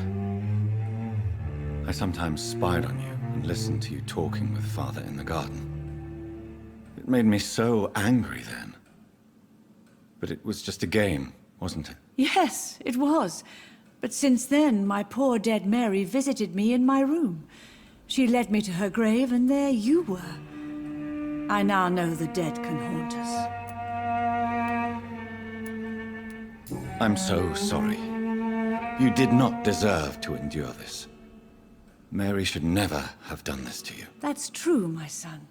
I sometimes spied on you and listened to you talking with Father in the garden. It made me so angry then. But it was just a game, wasn't it? Yes, it was. But since then, my poor dead Mary visited me in my room. She led me to her grave, and there you were. I now know the dead can haunt us. I'm so sorry. You did not deserve to endure this. Mary should never have done this to you. That's true, my son.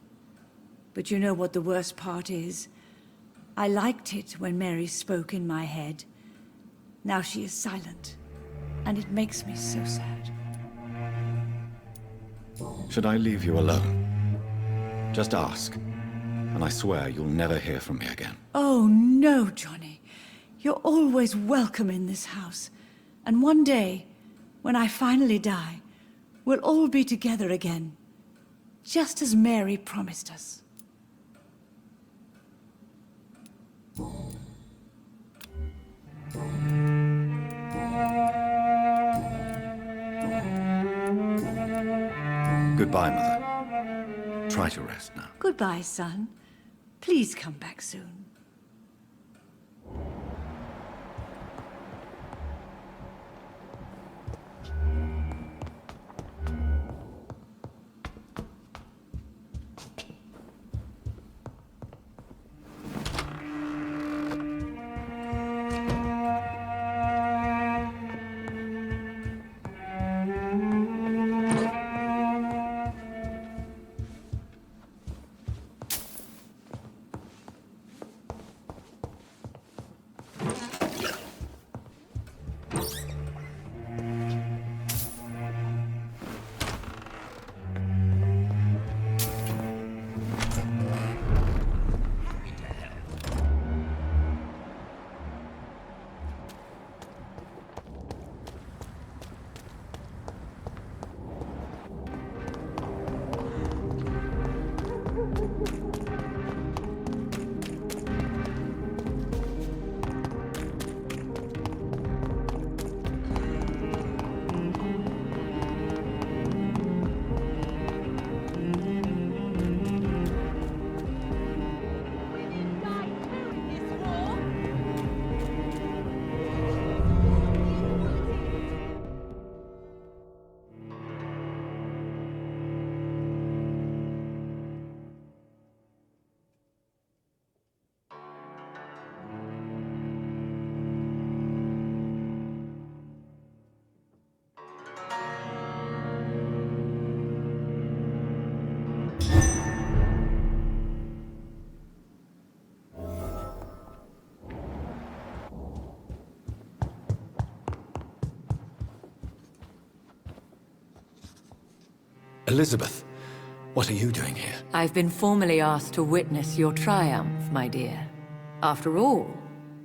But you know what the worst part is? I liked it when Mary spoke in my head. Now she is silent, and it makes me so sad. Should I leave you alone? Just ask, and I swear you'll never hear from me again. Oh, no, Johnny. You're always welcome in this house. And one day, when I finally die, we'll all be together again, just as Mary promised us. Goodbye, Mother. Try to rest now. Goodbye, son. Please come back soon. Elizabeth, what are you doing here? I've been formally asked to witness your triumph, my dear. After all,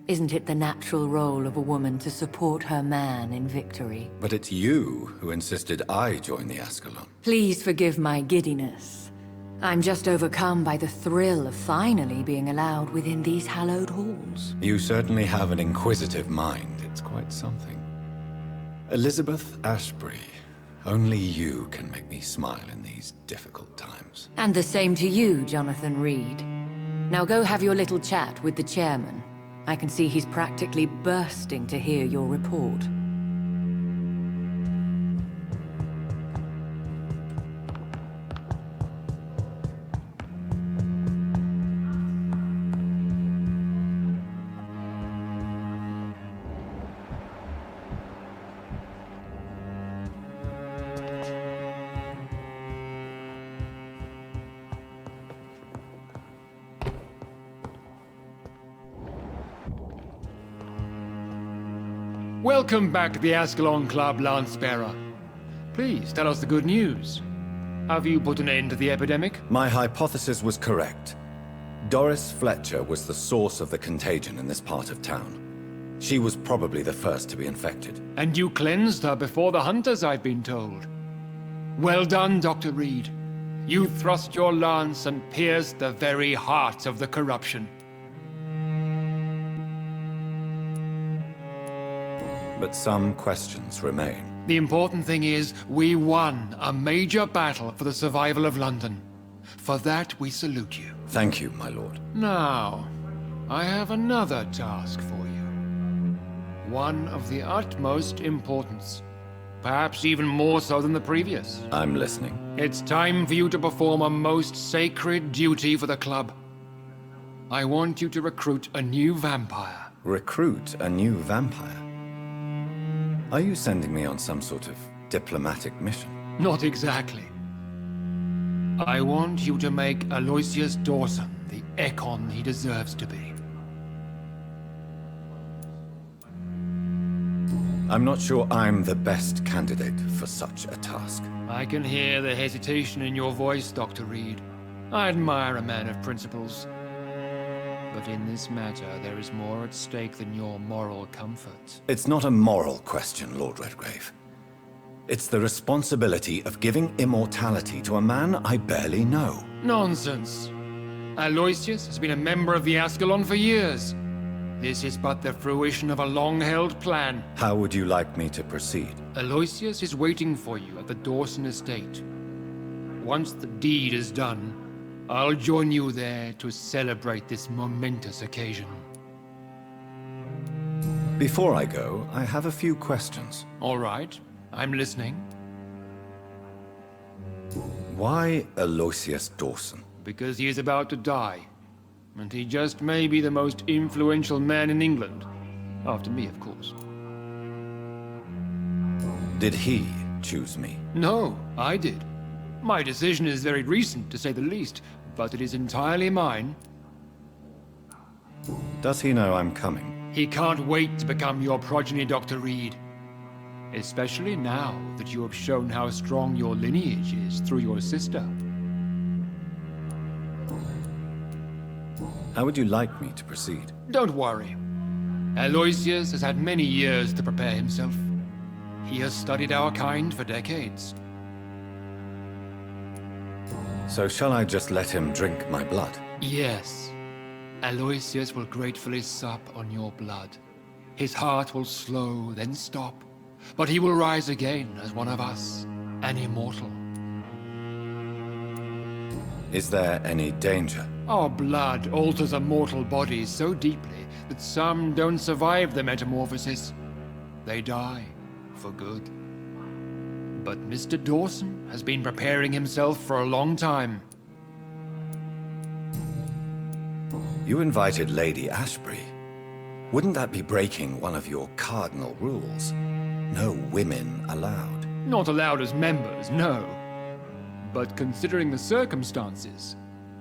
isn't it the natural role of a woman to support her man in victory? But it's you who insisted I join the Ascalon. Please forgive my giddiness. I'm just overcome by the thrill of finally being allowed within these hallowed halls. You certainly have an inquisitive mind. It's quite something. Elizabeth Ashbury, only you can make me smile in these difficult times. And the same to you, Jonathan Reid. Now go have your little chat with the chairman. I can see he's practically bursting to hear your report. Welcome back to the Ascalon Club, Lance-Bearer. Please, tell us the good news. Have you put an end to the epidemic? My hypothesis was correct. Doris Fletcher was the source of the contagion in this part of town. She was probably the first to be infected. And you cleansed her before the hunters, I've been told. Well done, Dr. Reid. You thrust your lance and pierced the very heart of the corruption. But some questions remain. The important thing is, we won a major battle for the survival of London. For that, we salute you. Thank you, my lord. Now, I have another task for you. One of the utmost importance. Perhaps even more so than the previous. I'm listening. It's time for you to perform a most sacred duty for the club. I want you to recruit a new vampire. Recruit a new vampire? Are you sending me on some sort of diplomatic mission? Not exactly. I want you to make Aloysius Dawson the Ekon he deserves to be. I'm not sure I'm the best candidate for such a task. I can hear the hesitation in your voice, Dr. Reid. I admire a man of principles. But in this matter, there is more at stake than your moral comfort. It's not a moral question, Lord Redgrave. It's the responsibility of giving immortality to a man I barely know. Nonsense. Aloysius has been a member of the Ascalon for years. This is but the fruition of a long-held plan. How would you like me to proceed? Aloysius is waiting for you at the Dawson estate. Once the deed is done, I'll join you there to celebrate this momentous occasion. Before I go, I have a few questions. All right, I'm listening. Why Aloysius Dawson? Because he is about to die. And he just may be the most influential man in England. After me, of course. Did he choose me? No, I did. My decision is very recent, to say the least, but it is entirely mine. Does he know I'm coming? He can't wait to become your progeny, Dr. Reid. Especially now that you have shown how strong your lineage is through your sister. How would you like me to proceed? Don't worry. Aloysius has had many years to prepare himself. He has studied our kind for decades. So shall I just let him drink my blood? Yes. Aloysius will gratefully sup on your blood. His heart will slow, then stop. But he will rise again as one of us, an immortal. Is there any danger? Our blood alters a mortal body so deeply that some don't survive the metamorphosis. They die for good. But Mr. Dawson has been preparing himself for a long time. You invited Lady Ashbury. Wouldn't that be breaking one of your cardinal rules? No women allowed. Not allowed as members, no. But considering the circumstances,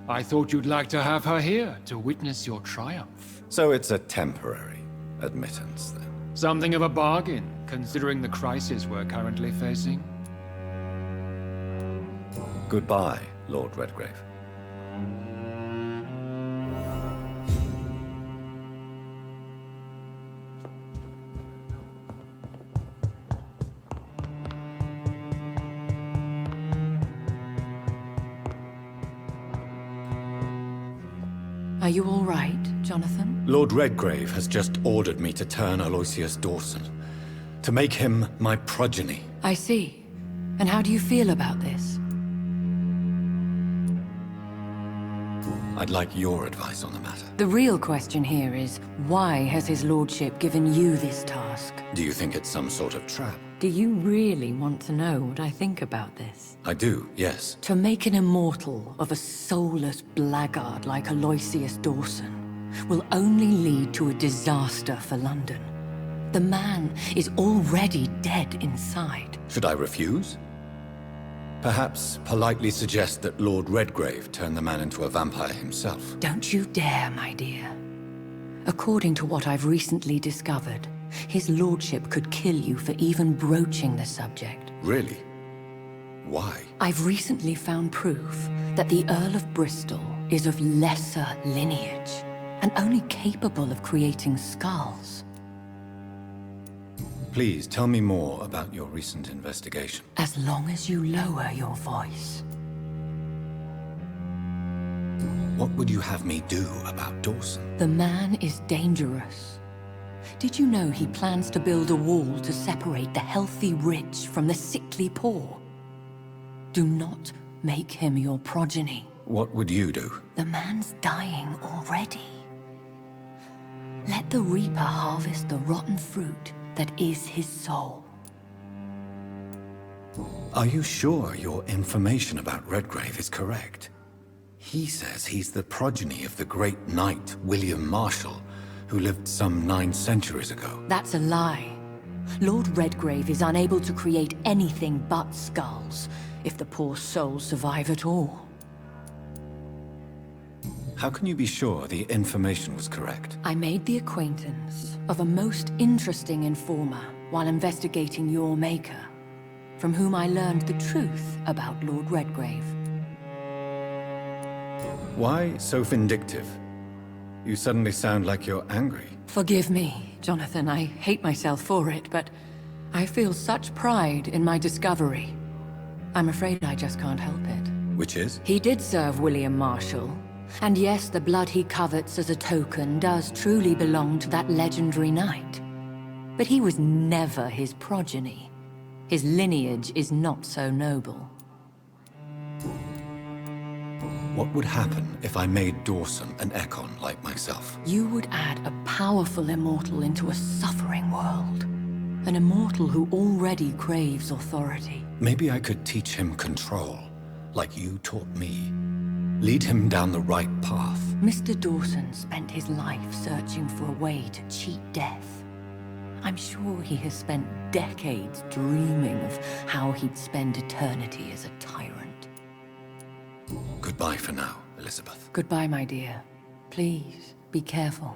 I thought you'd like to have her here to witness your triumph. So it's a temporary admittance, then? Something of a bargain, considering the crisis we're currently facing. Goodbye, Lord Redgrave. Are you all right, Jonathan? Lord Redgrave has just ordered me to turn Aloysius Dawson, to make him my progeny. I see. And how do you feel about this? I'd like your advice on the matter. The real question here is, why has his lordship given you this task? Do you think it's some sort of trap? Do you really want to know what I think about this? I do, yes. To make an immortal of a soulless blackguard like Aloysius Dawson will only lead to a disaster for London. The man is already dead inside. Should I refuse? Perhaps politely suggest that Lord Redgrave turn the man into a vampire himself. Don't you dare, my dear. According to what I've recently discovered, his lordship could kill you for even broaching the subject. Really? Why? I've recently found proof that the Earl of Bristol is of lesser lineage and only capable of creating skulls. Please tell me more about your recent investigation. As long as you lower your voice. What would you have me do about Dawson? The man is dangerous. Did you know he plans to build a wall to separate the healthy rich from the sickly poor? Do not make him your progeny. What would you do? The man's dying already. Let the Reaper harvest the rotten fruit that is his soul. Are you sure your information about Redgrave is correct? He says he's the progeny of the great knight William Marshall, who lived some 9 centuries ago. That's a lie. Lord Redgrave is unable to create anything but skulls, if the poor souls survive at all. How can you be sure the information was correct? I made the acquaintance of a most interesting informer while investigating your maker, from whom I learned the truth about Lord Redgrave. Why so vindictive? You suddenly sound like you're angry. Forgive me, Jonathan. I hate myself for it, but I feel such pride in my discovery. I'm afraid I just can't help it. Which is? He did serve William Marshall. And yes, the blood he covets as a token does truly belong to that legendary knight. But he was never his progeny. His lineage is not so noble. What would happen if I made Dawson an Ekon like myself? You would add a powerful immortal into a suffering world. An immortal who already craves authority. Maybe I could teach him control, like you taught me. Lead him down the right path. Mr. Dawson spent his life searching for a way to cheat death. I'm sure he has spent decades dreaming of how he'd spend eternity as a tyrant. Goodbye for now, Elizabeth. Goodbye, my dear. Please, be careful.